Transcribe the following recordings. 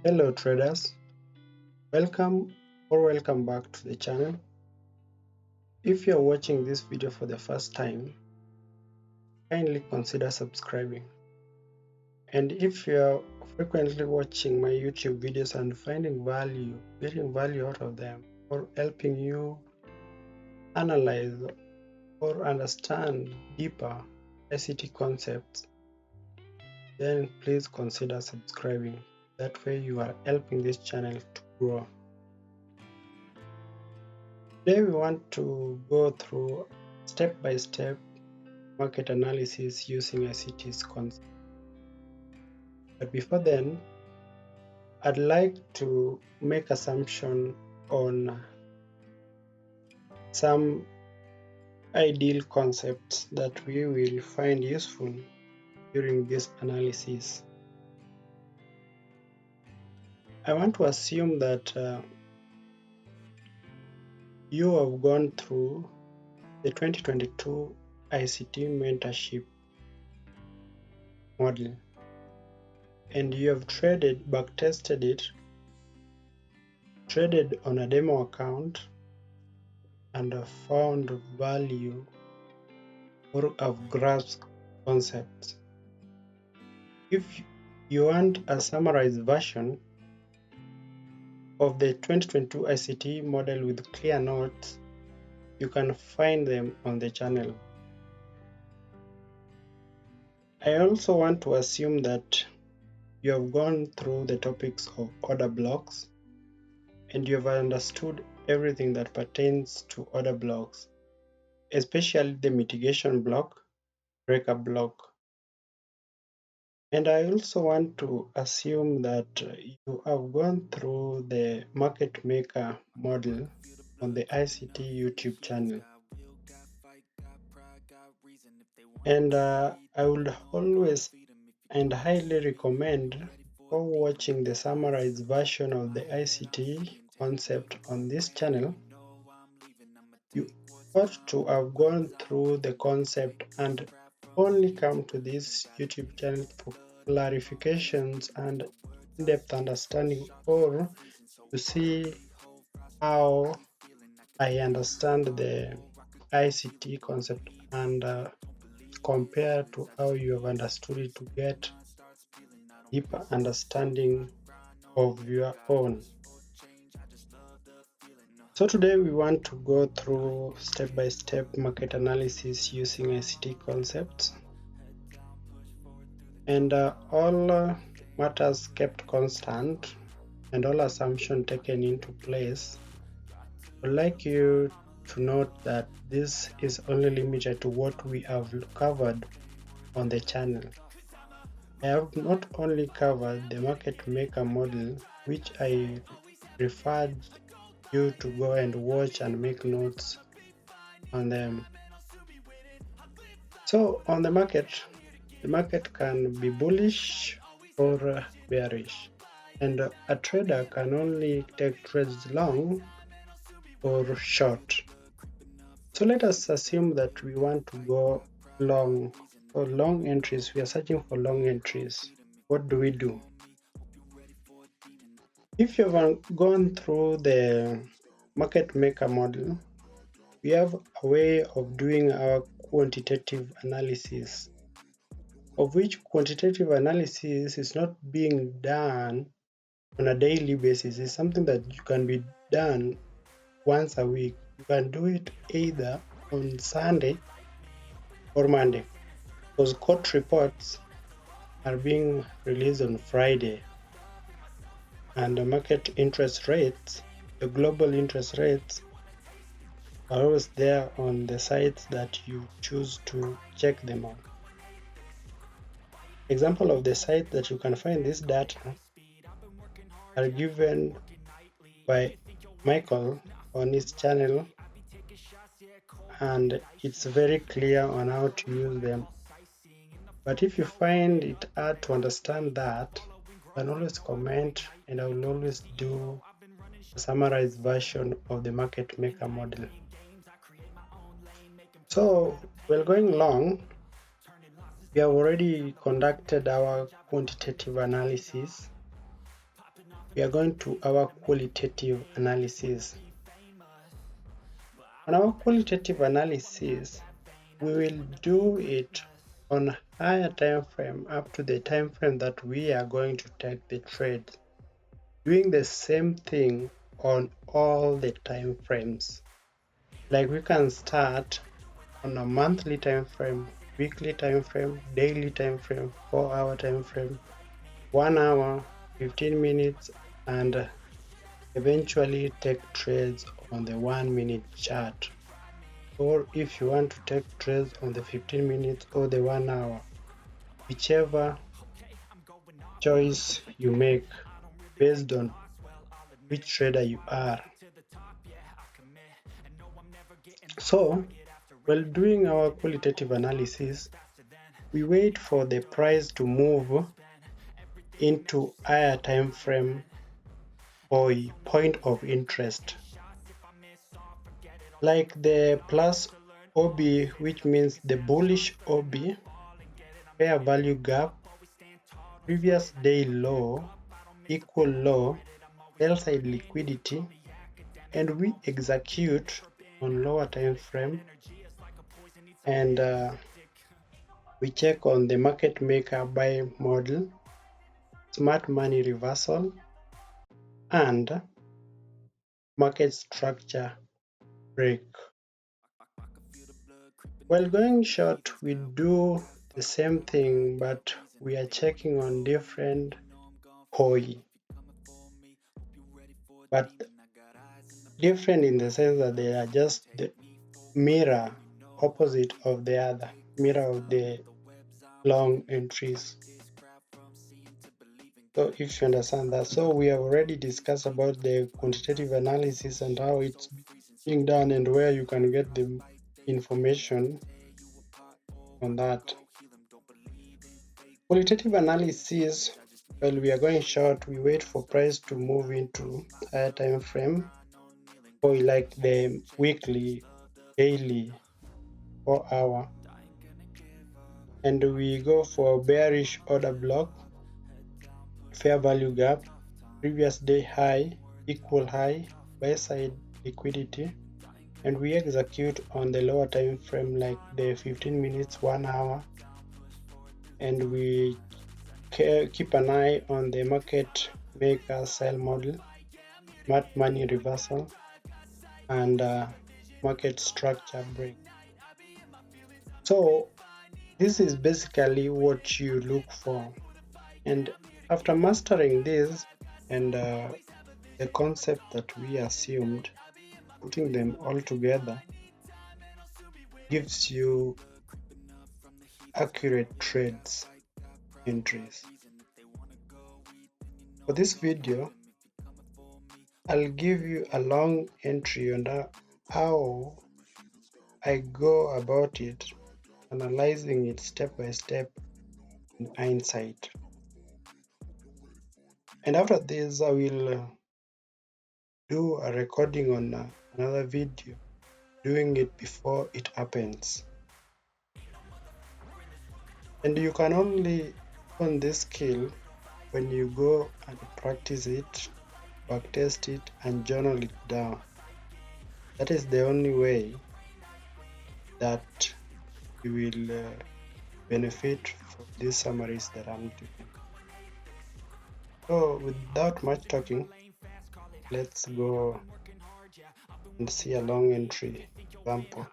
Hello traders, welcome back to the channel. If you are watching this video for the first time, kindly consider subscribing. And if you are frequently watching my YouTube videos and finding getting value out of them, or helping you analyze or understand deeper ICT concepts, then please consider subscribing. That way you are helping this channel to grow. Today we want to go through step-by-step market analysis using ICT's concept. But before then, I'd like to make assumption on some ideal concepts that we will find useful during this analysis. I want to assume that you have gone through the 2022 ICT mentorship model and you have backtested it, traded on a demo account, and have found value or have grasped concepts. If you want a summarized version of the 2022 ICT model with clear notes, you can find them on the channel. I also want to assume that you have gone through the topics of order blocks and you have understood everything that pertains to order blocks, especially the mitigation block, breaker block. And I also want to assume that you have gone through the market maker model on the ICT YouTube channel. And I would always and highly recommend for watching the summarized version of the ICT concept on this channel. You ought to have gone through the concept and only come to this YouTube channel for clarifications and in-depth understanding, or to see how I understand the ICT concept and compare to how you have understood it to get deeper understanding of your own. So today we want to go through step-by-step market analysis using ICT concepts, and all matters kept constant and all assumptions taken into place. I'd like you to note that this is only limited to what we have covered on the channel. I have not only covered the market maker model, which I referred you to go and watch and make notes on them. So on the market can be bullish or bearish, and a trader can only take trades long or short. So let us assume that we want to go long. For long entries, we are searching for long entries. What do we do? If you have gone through the market maker model, we have a way of doing our quantitative analysis, of which quantitative analysis is not being done on a daily basis. It's something that can be done once a week. You can do it either on Sunday or Monday, because court reports are being released on Friday, and the market interest rates, the global interest rates, are always there on the sites that you choose to check them on. Example of the site that you can find this data are given by Michael on his channel, and it's very clear on how to use them. But if you find it hard to understand that, you can always comment, and I will always do a summarized version of the market maker model. So while going long, we have already conducted our quantitative analysis, we are going to our qualitative analysis. On our qualitative analysis, we will do it on higher time frame up to the time frame that we are going to take the trade, doing the same thing on all the time frames. Like we can start on a monthly time frame, weekly time frame, daily time frame, 4-hour time frame, 1 hour, 15 minutes, and eventually take trades on the 1-minute chart. Or if you want to take trades on the 15 minutes or the 1 hour, whichever choice you make based on which trader you are. So, while doing our qualitative analysis, we wait for the price to move into higher time frame or point of interest, like the plus OB, which means the bullish OB, fair value gap, previous day low, equal low, sell side liquidity, and we execute on lower time frame, and we check on the market maker buy model, smart money reversal, and market structure break. While going short, we do the same thing, but we are checking on different POI, but different in the sense that they are just the mirror opposite of the other, mirror of the long entries. So if you understand that, so we have already discussed about the quantitative analysis and how it's being done and where you can get the information on that. Qualitative analysis, while we are going short, we wait for price to move into higher time frame, or like the weekly, daily, 4-hour, and we go for bearish order block, fair value gap, previous day high, equal high, buy side liquidity, and we execute on the lower time frame like the 15 minutes, 1 hour, and we keep an eye on the market maker sell model, smart money reversal, and market structure break. So this is basically what you look for, and after mastering this and the concept that we assumed, putting them all together gives you accurate trades entries. For this video, I'll give you a long entry on how I go about it, analyzing it step by step in hindsight. And after this, I will do a recording on another video, doing it before it happens. And you can only learn this skill when you go and practice it, backtest it, and journal it down. That is the only way that you will benefit from these summaries that I'm doing. So without much talking, let's go and see a long entry example.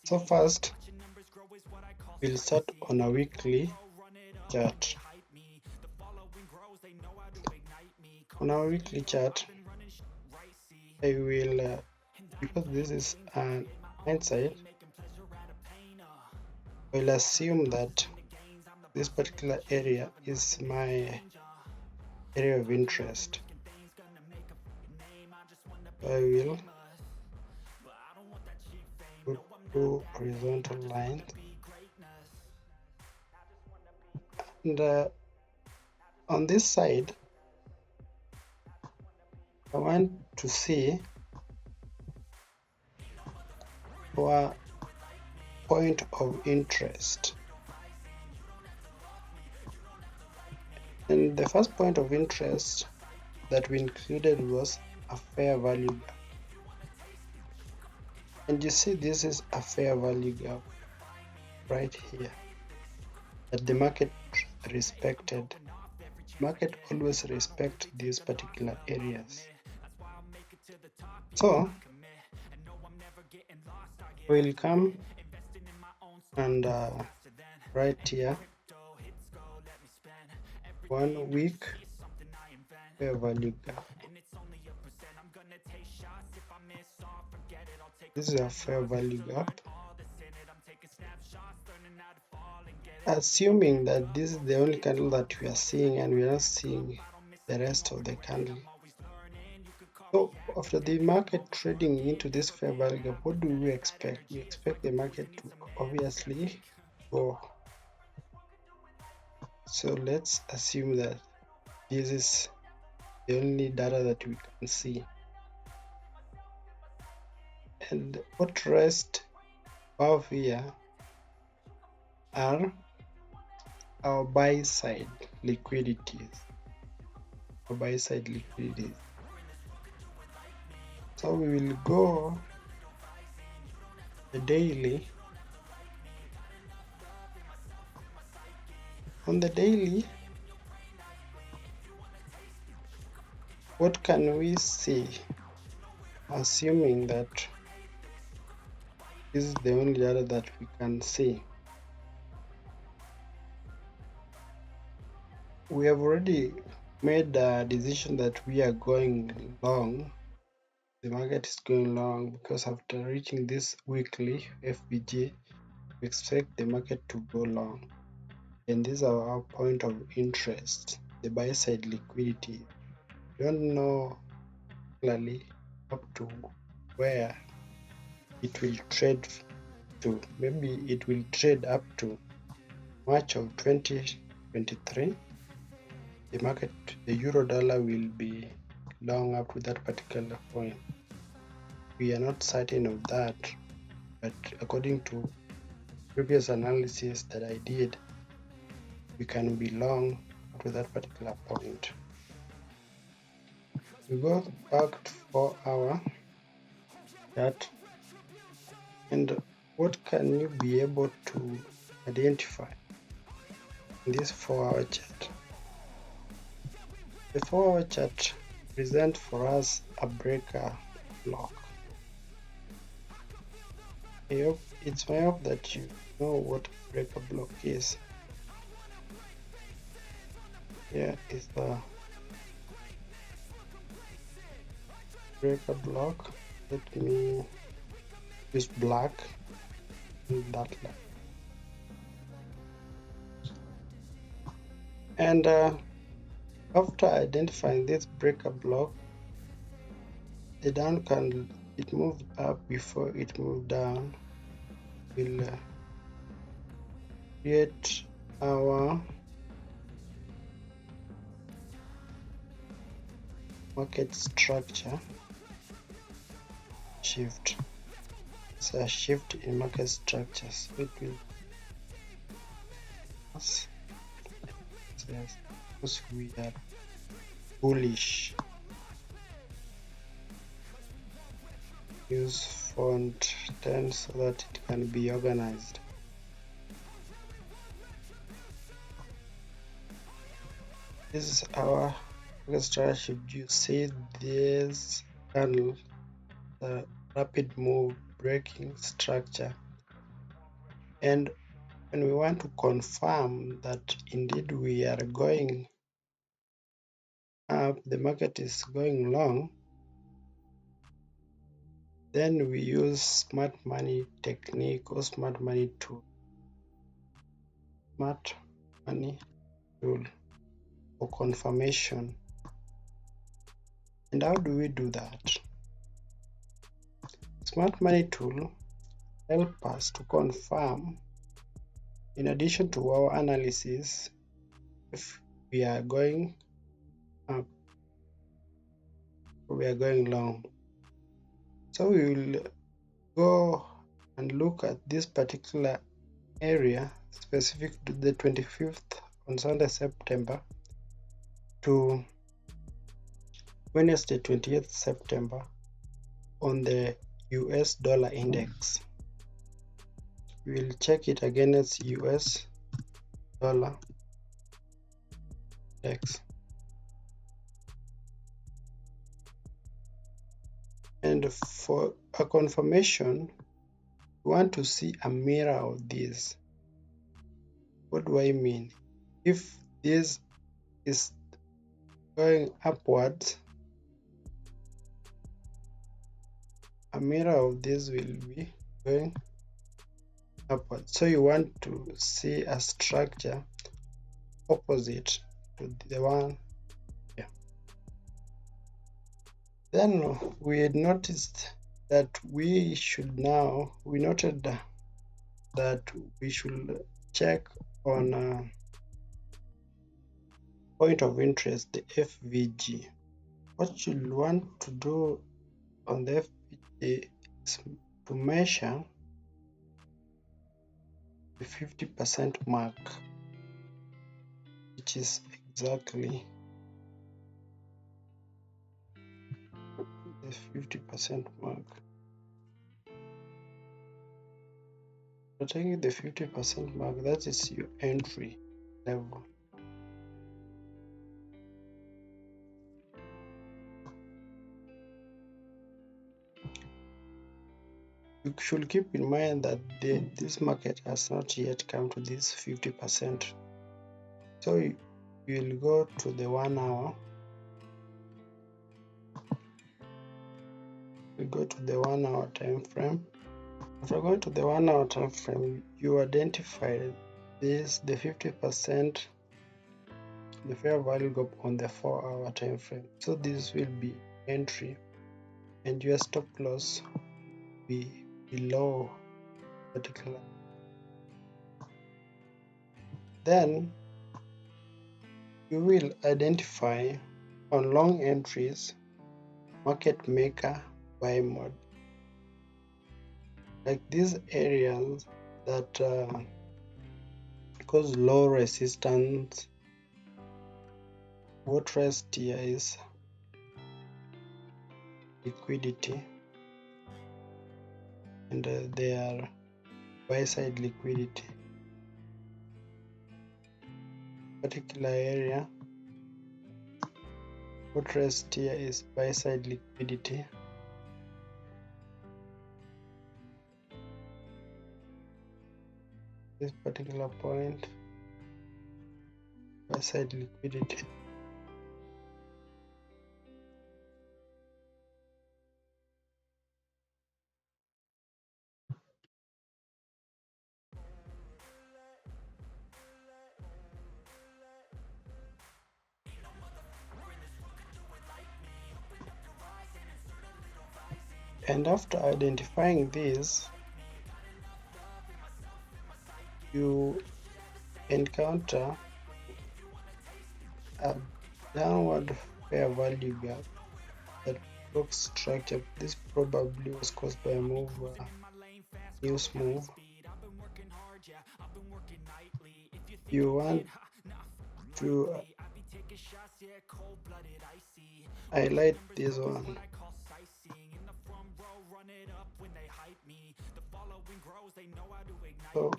So first, we'll start on a weekly chart. On our weekly chart, I will, because this is an hindsight, I will assume that this particular area is my area of interest. I will put two horizontal lines, and on this side I want to see our point of interest. And the first point of interest that we included was a fair value gap. And you see, this is a fair value gap right here that the market respected. Market always respect these particular areas. So we'll come and right here 1 week fair value gap. This is a fair value gap. Assuming that this is the only candle that we are seeing and we are not seeing the rest of the candle. So after the market trading into this fair value gap, what do we expect? We expect the market to obviously go. So let's assume that this is the only data that we can see. And what rest above here are our buy side liquidities. Our buy side liquidities. So we will go the daily. On the daily, what can we see? Assuming that this is the only data that we can see. We have already made a decision that we are going long. The market is going long because after reaching this weekly FBG, we expect the market to go long. And this is our point of interest, the buy side liquidity. We don't know clearly up to where it will trade to. Maybe it will trade up to March of 2023. The market, the euro dollar will be long up to that particular point. We are not certain of that, but according to previous analysis that I did, we can be long up to that particular point. We go back to 4-hour chart, and what can you be able to identify in this 4-hour chart? The 4-hour chart presents for us a breaker block. It's my hope that you know what a breaker block is. Here is the breaker block. Let me use black in that line. And after identifying this breaker block, the down candle, it moved up before it moved down. We'll create our market structure shift. It's a shift in market structure. So it will because we are bullish. Use font 10 so that it can be organized. This is our market structure. Should you see this candle, the rapid move breaking structure, and when we want to confirm that indeed we are going up, the market is going long, then we use smart money technique or smart money tool for confirmation. And how do we do that? Smart money tool help us to confirm, in addition to our analysis, if we are going up or we are going long. So we will go and look at this particular area specific to the 25th on Sunday, September. to Wednesday 20th September on the US dollar index. We will check it against US dollar index. And for a confirmation, we want to see a mirror of this. What do I mean? If this is going upwards, a mirror of this will be going upwards. So you want to see a structure opposite to the one here. Then we had noticed that we noted that we should check on point of interest, the FVG. What you'll want to do on the FVG is to measure the 50% mark, which is exactly the 50% mark. So taking the 50% mark, that is your entry level. You should keep in mind that this market has not yet come to this 50%. So you will go to the 1 hour. We go to the 1 hour time frame. After going to the 1 hour time frame, you identify this, the 50%, the fair value gap on the 4 hour time frame. So this will be entry, and your stop loss will be below particular. Then you will identify on long entries market maker buy mode, like these areas that cause low resistance. What rest here is liquidity, and they are buy side liquidity. Particular area, what rest here is buy side liquidity. This particular point, buy side liquidity. And after identifying this, you encounter a downward fair value gap that looks structured. This probably was caused by a move, news move. You want to highlight this one. So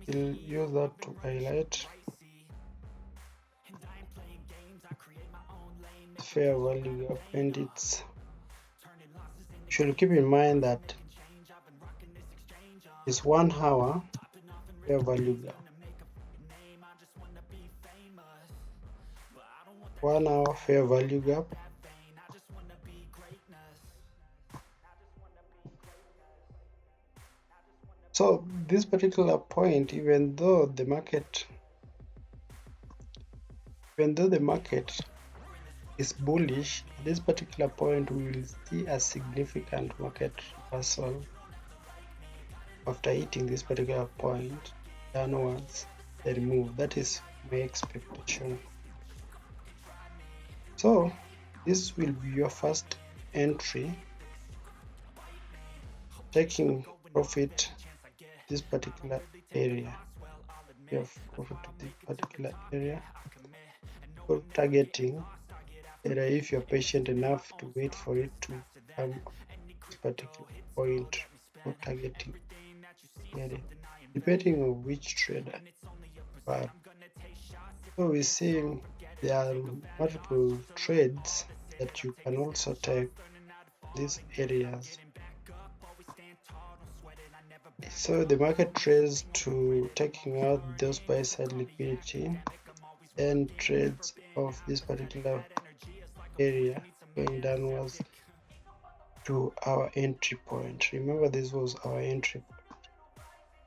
we'll use that to highlight fair value gap, and it's should keep in mind that it's 1 hour fair value gap. 1 hour fair value gap. So this particular point, even though the market is bullish, at this particular point we will see a significant market reversal after hitting this particular point downwards, then move. That is my expectation. So this will be your first entry, taking profit this particular area. You have profit to this particular area. for targeting area if you're patient enough to wait for it to come to this particular point for targeting area, depending on which trader you are. So we see there are multiple trades that you can also take these areas. So the market trades to taking out those buy side liquidity and trades of this particular area going downwards to our entry point. Remember, this was our entry point.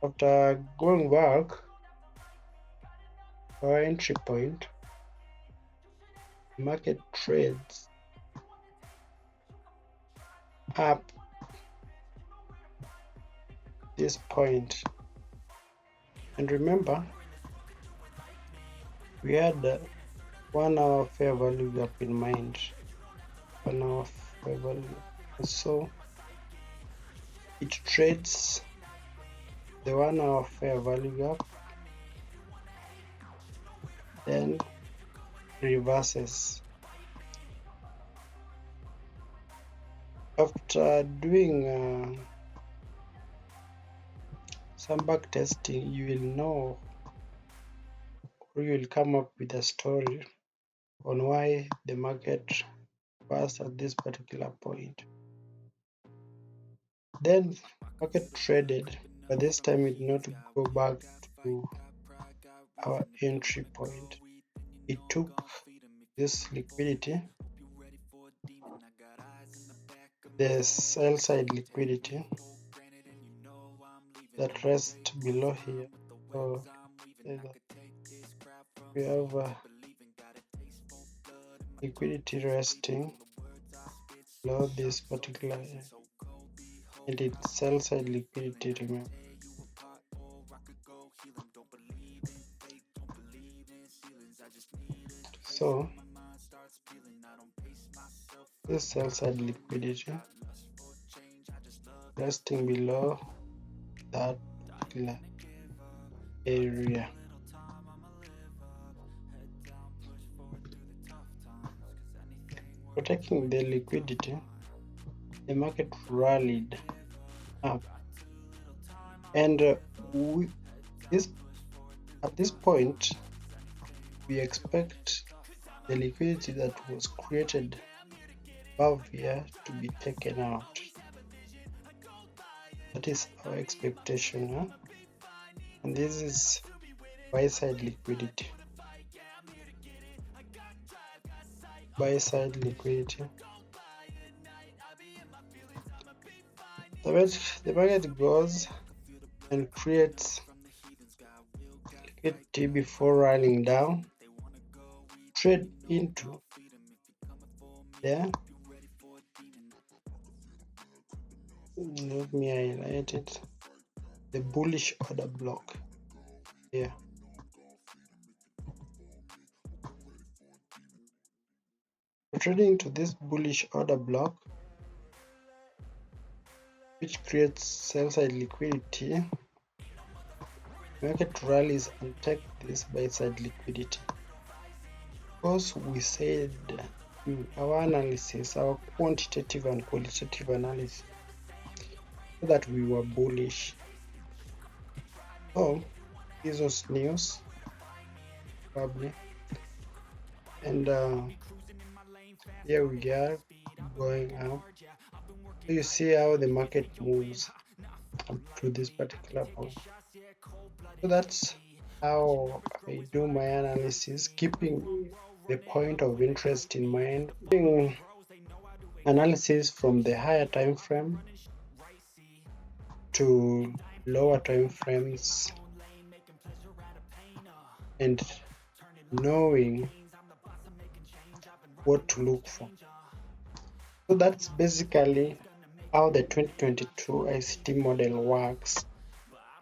After going back our entry point, the market trades up this point. And remember, we had 1 hour fair value gap in mind. 1 hour fair value. So it trades the 1 hour fair value gap, then reverses. After doing some back testing, you will know, or you will come up with a story on why the market was at this particular point. Then market traded, but this time it did not go back to our entry point. It took this liquidity, the sell side liquidity that rests below here. So we have liquidity resting below this particular and it's sell side liquidity, remember. So this sell side liquidity resting below that particular area. Protecting the liquidity, the market rallied up, and at this point we expect the liquidity that was created above here to be taken out. That is our expectation, huh? And this is buy side liquidity. Buy side liquidity. The market goes and creates liquidity before running down. Trade into there. Let me highlight it. The bullish order block here. Trading to this bullish order block, which creates sell side liquidity, market rallies and take this buy side liquidity. Because we said in our analysis, our quantitative and qualitative analysis, that we were bullish. So this was news probably, and here we are going up. So you see how the market moves up to this particular point. So that's how I do my analysis, keeping the point of interest in mind, doing analysis from the higher time frame to lower time frames, and knowing what to look for. So that's basically how the 2022 ICT model works.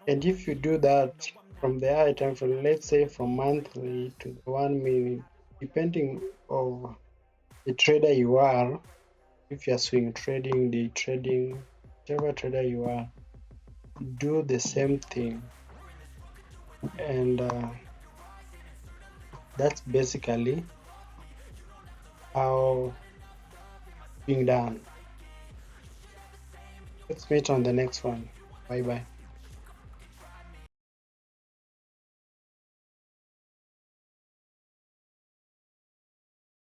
And if you do that from the higher time frame, let's say from monthly to the 1 minute, depending on the trader you are, if you're swing trading, day trading, whichever trader you are, do the same thing. And that's basically how being done. Let's meet on the next one. Bye bye.